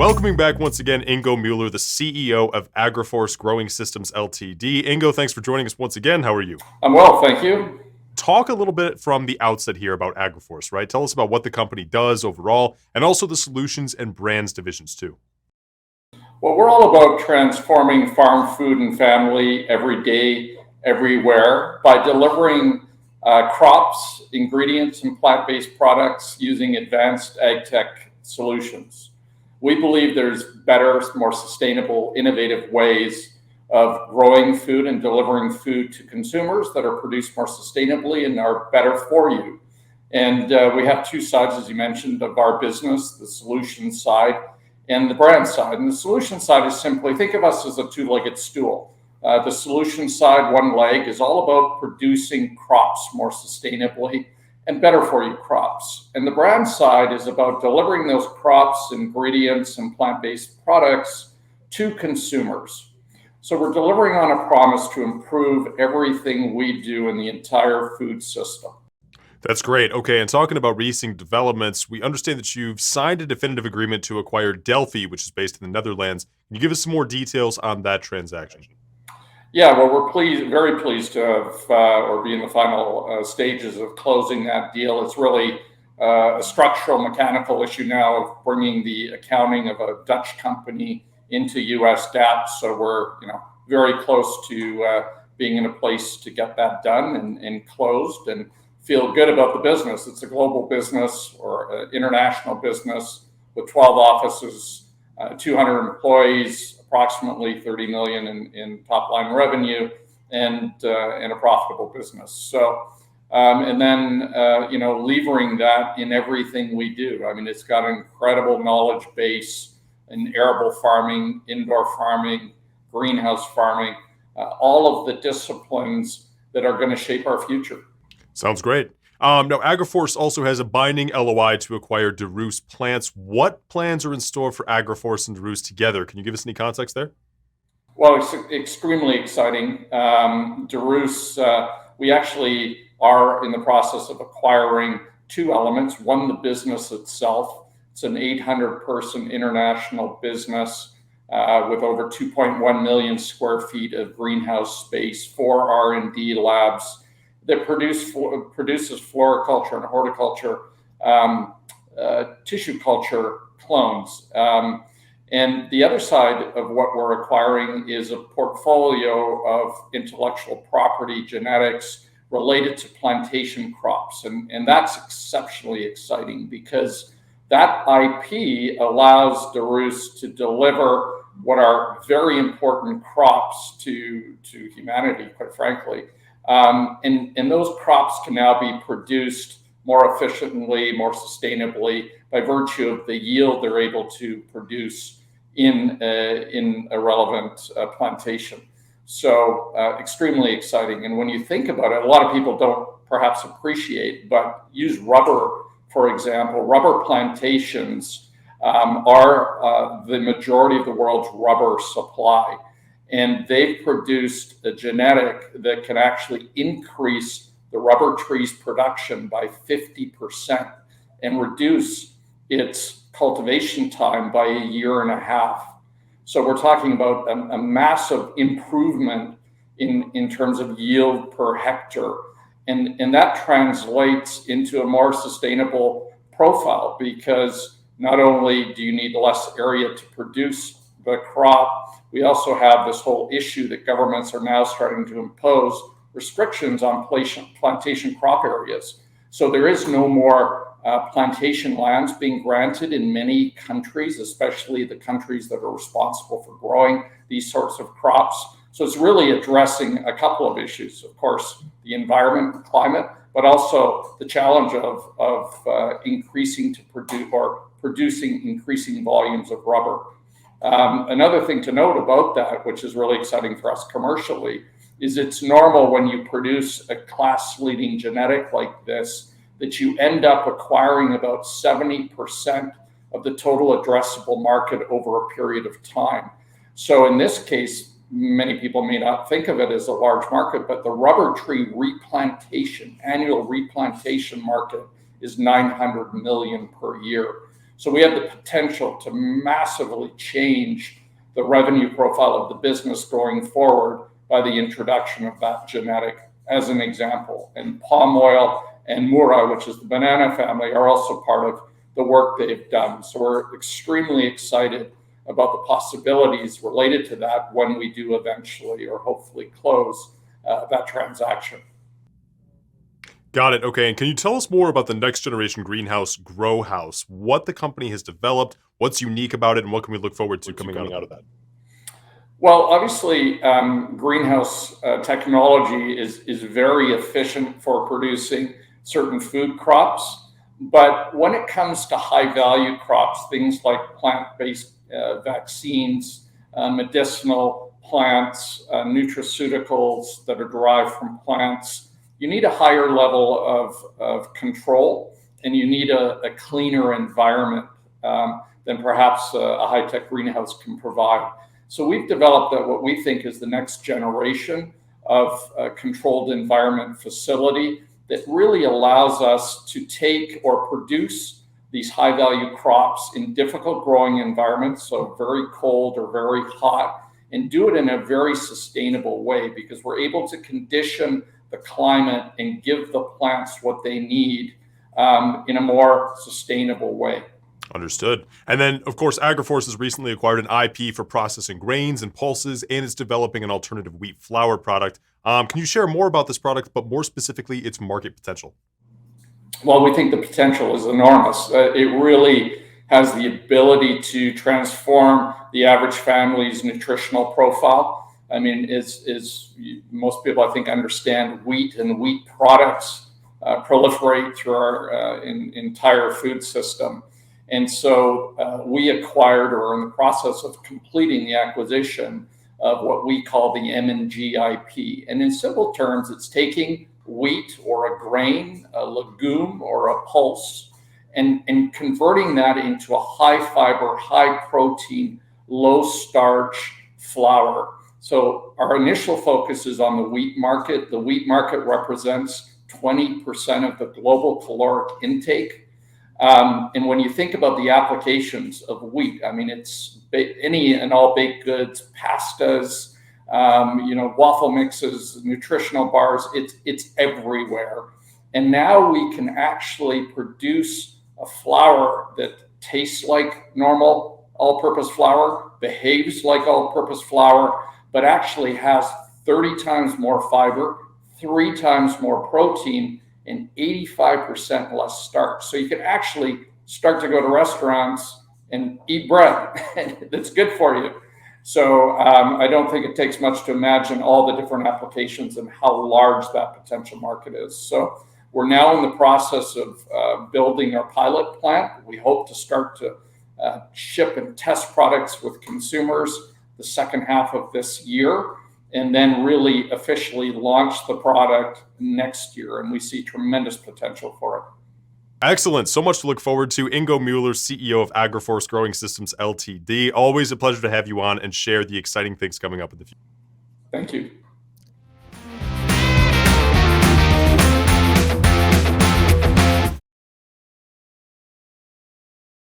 Welcoming back once again, Ingo Mueller, the CEO of Agriforce Growing Systems LTD. Ingo, thanks for joining us once again. How are you? I'm well, thank you. Talk a little bit from the outset here about Agriforce, right? Tell us about what the company does overall, and also the solutions and brands divisions too. Well, we're all about transforming farm, food, and family every day, everywhere by delivering crops, ingredients, and plant-based products using advanced AgTech solutions. We believe there's better, more sustainable, innovative ways of growing food and delivering food to consumers that are produced more sustainably and are better for you. And we have two sides, as you mentioned, of our business, the solution side and the brand side. And the solution side is simply, think of us as a two-legged stool. The solution side, one leg, is all about producing crops more sustainably and better for you crops. And the brand side is about delivering those crops, ingredients, and plant-based products to consumers. So we're delivering on a promise to improve everything we do in the entire food system. That's great. Okay, and talking about recent developments, we understand that you've signed a definitive agreement to acquire Delphi, which is based in the Netherlands. Can you give us some more details on that transaction? Yeah, well, we're very pleased to have or be in the final stages of closing that deal. It's really a structural, mechanical issue now of bringing the accounting of a Dutch company into U.S. GAAP. So we're very close to being in a place to get that done and closed, and feel good about the business. It's a global business or international business with 12 offices, 200 employees, approximately 30 million in top line revenue, and a profitable business. So, and then, levering that in everything we do. I mean, it's got an incredible knowledge base in arable farming, indoor farming, greenhouse farming, all of the disciplines that are going to shape our future. Sounds great. Now, Agriforce also has a binding LOI to acquire DeRoos Plants. What plans are in store for Agriforce and DeRoos together? Can you give us any context there? Well, it's extremely exciting. DeRoos, we actually are in the process of acquiring two elements. One, the business itself. It's an 800-person international business with over 2.1 million square feet of greenhouse space, 4 R&D labs that produces floriculture and horticulture, tissue culture clones. And the other side of what we're acquiring is a portfolio of intellectual property genetics related to plantation crops. And that's exceptionally exciting because that IP allows DeRoos to deliver what are very important crops to humanity, quite frankly. And those crops can now be produced more efficiently, more sustainably by virtue of the yield they're able to produce in a relevant plantation. So extremely exciting. And when you think about it, a lot of people don't perhaps appreciate, but use rubber, for example. Rubber plantations are the majority of the world's rubber supply. And they've produced a genetic that can actually increase the rubber tree's production by 50% and reduce its cultivation time by 1.5 years. So we're talking about a massive improvement in terms of yield per hectare. And that translates into a more sustainable profile because not only do you need less area to produce the crop, we also have this whole issue that governments are now starting to impose restrictions on plantation crop areas. So there is no more plantation lands being granted in many countries, especially the countries that are responsible for growing these sorts of crops. So it's really addressing a couple of issues, of course, the environment and climate, but also the challenge of increasing to produce or producing increasing volumes of rubber. Another thing to note about that, which is really exciting for us commercially, is it's normal when you produce a class-leading genetic like this, that you end up acquiring about 70% of the total addressable market over a period of time. So in this case, many people may not think of it as a large market, but the rubber tree replantation, annual replantation market is 900 million per year. So we have the potential to massively change the revenue profile of the business going forward by the introduction of that genetic, as an example. And palm oil and Mura, which is the banana family, are also part of the work they've done. So we're extremely excited about the possibilities related to that when we do eventually or hopefully close that transaction. Got it. Okay. And can you tell us more about the next generation greenhouse grow house? What the company has developed, what's unique about it, and what can we look forward to coming out of that? Well, obviously, greenhouse technology is very efficient for producing certain food crops. But when it comes to high value crops, things like plant-based vaccines, medicinal plants, nutraceuticals that are derived from plants, you need a higher level of control, and you need a cleaner environment than perhaps a high-tech greenhouse can provide. So we've developed what we think is the next generation of controlled environment facility that really allows us to take or produce these high-value crops in difficult growing environments, so very cold or very hot, and do it in a very sustainable way, because we're able to condition the climate and give the plants what they need in a more sustainable way. Understood. And then, of course, Agriforce has recently acquired an IP for processing grains and pulses, and is developing an alternative wheat flour product. Can you share more about this product, but more specifically, its market potential? Well, we think the potential is enormous. It really has the ability to transform the average family's nutritional profile. I mean, as most people, I think, understand, wheat and wheat products proliferate through our entire food system. And so we acquired, or are in the process of completing the acquisition of what we call the M&G IP. And in simple terms, it's taking wheat or a grain, a legume or a pulse, and converting that into a high fiber, high protein, low starch flour. So our initial focus is on the wheat market. The wheat market represents 20% of the global caloric intake. And when you think about the applications of wheat, I mean, it's any and all baked goods, pastas, waffle mixes, nutritional bars, it's everywhere. And now we can actually produce a flour that tastes like normal all-purpose flour, behaves like all-purpose flour, but actually has 30 times more fiber, 3 times more protein, and 85% less starch. So you can actually start to go to restaurants and eat bread that's good for you. So I don't think it takes much to imagine all the different applications and how large that potential market is. So we're now in the process of building our pilot plant. We hope to start to ship and test products with consumers the second half of this year, and then really officially launch the product next year. And we see tremendous potential for it. Excellent. So much to look forward to. Ingo Mueller, CEO of Agriforce Growing Systems LTD. Always a pleasure to have you on and share the exciting things coming up in the future. Thank you.